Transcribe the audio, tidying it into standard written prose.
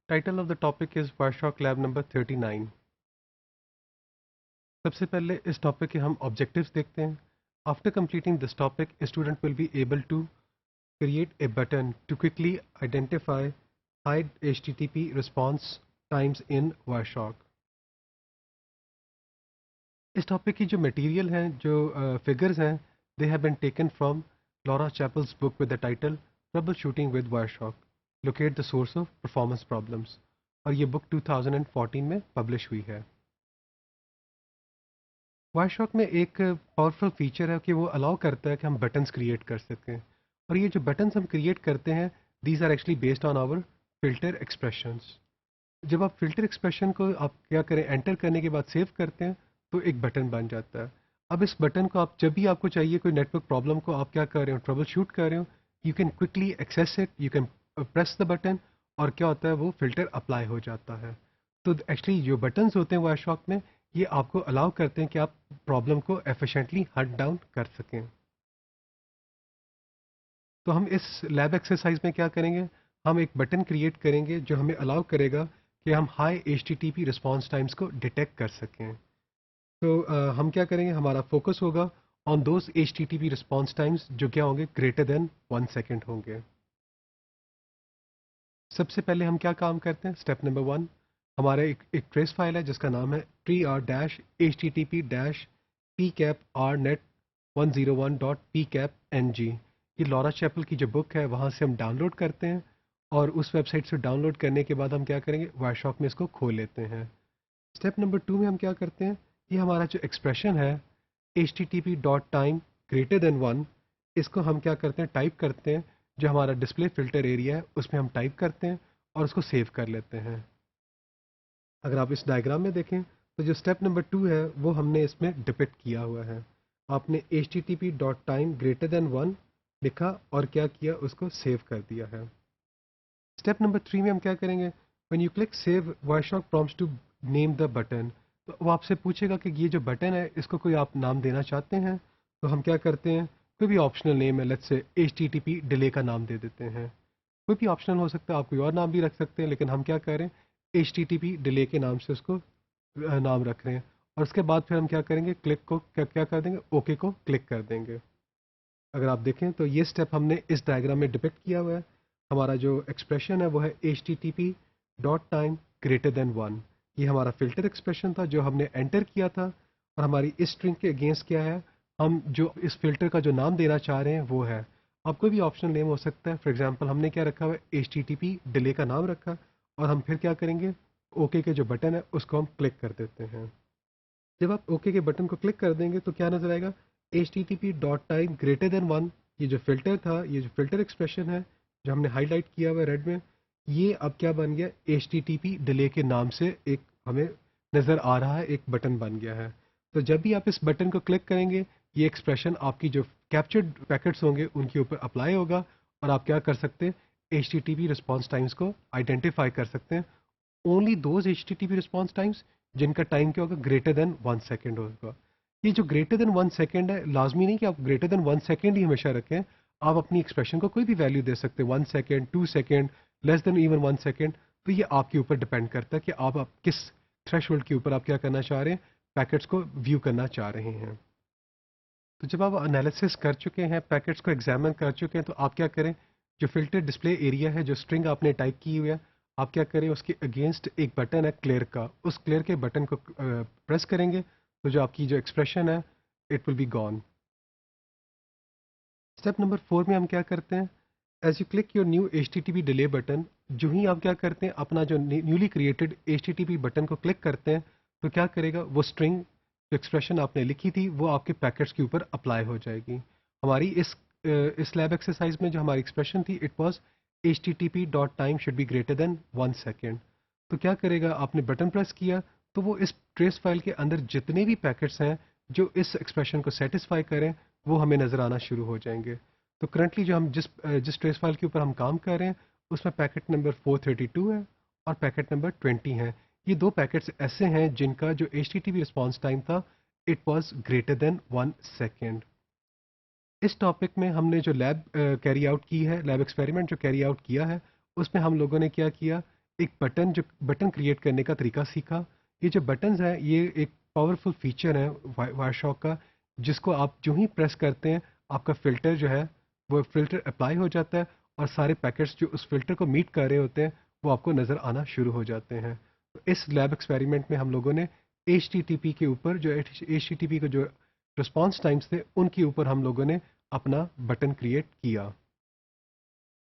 Title of the topic is Wireshark Lab number 39. सबसे पहले इस टॉपिक के हम ऑब्जेक्टिव्स देखते हैं. After completing this topic, a student will be able to create a button to quickly identify high HTTP response times in Wireshark. इस topic की जो मटेरियल हैं, जो फिगर्स हैं, they have been taken from Laura Chappell's book with the title Troubleshooting with Wireshark. Locate the source of performance problems. और ये book 2014 में publish हुई है. वायरशॉक में एक पावरफुल फीचर है कि वो अलाउ करता है कि हम बटन्स क्रिएट कर सकें. और ये जो बटन्स हम क्रिएट करते हैं, these are actually based on our filter expressions. जब आप फिल्टर एक्सप्रेशन को आप क्या करें, एंटर करने के बाद सेव करते हैं, तो एक बटन बन जाता है. अब इस बटन को आप जब भी आपको चाहिए, कोई नेटवर्क प्रॉब्लम को आप क्या कर रहे हो, ट्रबल शूट कर रहे हो, you can quickly access it, you can press the button, और क्या होता है, वो फिल्टर अप्लाई हो जाता है. तो एक्चुअली जो बटन्स होते हैं वायरशॉक में, ये आपको अलाउ करते हैं कि आप प्रॉब्लम को एफिशिएंटली हट डाउन कर सकें. तो हम इस लैब एक्सरसाइज में क्या करेंगे, हम एक बटन क्रिएट करेंगे जो हमें अलाउ करेगा कि हम हाई HTTP रिस्पांस टाइम्स को डिटेक्ट कर सकें. तो हम क्या करेंगे, हमारा फोकस होगा on those HTTP response times जो क्या होंगे, ग्रेटर देन 1 सेकेंड होंगे. सबसे पहले हम क्या काम करते हैं, स्टेप नंबर 1, हमारा एक ट्रेस फाइल है जिसका नाम है tr-http-pcaprnet101.pcapng. ये लॉरा चैपल की जो बुक है वहाँ से हम डाउनलोड करते हैं, और उस वेबसाइट से डाउनलोड करने के बाद हम क्या करेंगे, वायरशॉक में इसको खोल लेते हैं. स्टेप नंबर 2 में हम क्या करते हैं, ये हमारा जो एक्सप्रेशन है http.time greater than 1, इसको हम क्या करते हैं, टाइप करते हैं. जो हमारा डिस्प्ले फिल्टर एरिया है उसमें हम टाइप करते हैं और उसको सेव कर लेते हैं. अगर आप इस डायग्राम में देखें तो जो स्टेप नंबर 2 है वो हमने इसमें डिपिक्ट किया हुआ है. आपने http.time greater than 1 लिखा और क्या किया, उसको सेव कर दिया है. स्टेप नंबर 3 में हम क्या करेंगे, when you click save, Wireshark prompts to name the button. तो वो आपसे पूछेगा कि ये जो बटन है इसको कोई आप नाम देना चाहते हैं. तो हम क्या करते हैं, कोई भी ऑप्शनल नेम है, लेट्स से HTTP डिले का नाम दे देते हैं. कोई भी ऑप्शनल हो सकता है, आप कोई और नाम भी रख सकते हैं, लेकिन हम क्या करें, HTTP डिले के नाम से उसको नाम रख रहे हैं. और उसके बाद फिर हम क्या करेंगे, क्लिक को क्या क्या कर देंगे, ओके को क्लिक कर देंगे. अगर आप देखें तो ये स्टेप हमने इस डायग्राम में डिपिक्ट किया हुआ है. हमारा जो एक्सप्रेशन है वो है http.time greater than 1. ये हमारा फिल्टर एक्सप्रेशन था जो हमने एंटर किया था. और हमारी इस स्ट्रिंग के अगेंस्ट क्या है, हम जो इस फिल्टर का जो नाम देना चाह रहे हैं वो है. अब कोई भी ऑप्शनल नेम हो सकता है. फॉर एग्जांपल हमने क्या रखा हुआ है, HTTP डिले का नाम रखा, और हम फिर क्या करेंगे, ओके के जो बटन है उसको हम क्लिक कर देते हैं. जब आप ओके के बटन को क्लिक कर देंगे तो क्या नजर आएगा, http.time greater than 1. ये जो फिल्टर था, ये जो फिल्टर एक्सप्रेशन है जो हमने हाईलाइट किया हुआ है रेड में, ये अब क्या बन गया, HTTP डिले के नाम से एक हमें नज़र आ रहा है, एक बटन बन गया है. तो जब भी आप इस बटन को क्लिक करेंगे, ये एक्सप्रेशन आपकी जो कैप्चर्ड पैकेट्स होंगे उनके ऊपर अप्लाई होगा, और आप क्या कर सकते हैं, HTTP रिस्पॉन्स टाइम्स को आइडेंटिफाई कर सकते हैं. Only those HTTP response times जिनका टाइम क्या होगा, ग्रेटर देन 1 सेकेंड होगा. ये जो ग्रेटर देन 1 सेकेंड है, लाजमी नहीं कि आप ग्रेटर देन 1 सेकेंड ही हमेशा रखें. आप अपनी एक्सप्रेशन को कोई भी वैल्यू दे सकते हैं, 1 second, 2 second, less than even 1 second. तो ये आपके ऊपर डिपेंड करता है कि आप किस थ्रेशोल्ड के ऊपर आप क्या करना चाह रहे हैं, पैकेट्स को व्यू करना चाह रहे हैं. तो जब आप एनालिसिस कर चुके हैं, पैकेट्स को एग्जामिन कर चुके हैं, तो आप क्या करें, जो फिल्टर डिस्प्ले एरिया है, जो स्ट्रिंग आपने टाइप की हुई है, आप क्या करें, उसके अगेंस्ट एक बटन है क्लियर का, उस क्लियर के बटन को प्रेस करेंगे, तो जो आपकी जो एक्सप्रेशन है, it will be gone. Step number 4 में हम क्या करते हैं, as you click your new HTTP delay button, जो ही आप क्या करते हैं, अपना जो न्यूली क्रिएटेड HTTP बटन को क्लिक करते हैं, तो क्या करेगा, वो स्ट्रिंग जो एक्सप्रेशन आपने लिखी थी वो आपके पैकेट्स के ऊपर अप्लाई हो जाएगी. हमारी इस लैब एक्सरसाइज में जो हमारी एक्सप्रेशन थी, it was http.time should be greater than 1 second. तो क्या करेगा, आपने बटन प्रेस किया, तो वो इस ट्रेस फाइल के अंदर जितने भी पैकेट्स हैं जो इस एक्सप्रेशन को सेटिस्फाई करें, वो हमें नज़र आना शुरू हो जाएंगे. तो करंटली जो हम जिस ट्रेस फाइल के ऊपर हम काम कर रहे हैं, उसमें पैकेट नंबर 432 है और पैकेट नंबर 20 है. ये दो पैकेट्स ऐसे हैं जिनका जो HTTP रिस्पॉन्स टाइम था, it was greater than 1 second. इस टॉपिक में हमने जो लैब कैरी आउट की है, लैब एक्सपेरिमेंट जो कैरी आउट किया है, उसमें हम लोगों ने क्या किया, एक बटन क्रिएट करने का तरीका सीखा। ये जो बटन्स हैं ये एक पावरफुल फीचर है वायरशॉक का, जिसको आप जो ही प्रेस करते हैं आपका फ़िल्टर जो है वो फ़िल्टर अप्लाई हो जाता है और सारे पैकेट्स जो उस फ़िल्टर को मीट कर रहे होते हैं वो आपको नज़र आना शुरू हो जाते हैं। तो इस लैब एक्सपेरिमेंट में हम लोगों ने HTTP के ऊपर जो HTTP के जो रिस्पॉन्स टाइम्स थे उनके ऊपर हम लोगों ने अपना बटन क्रिएट किया।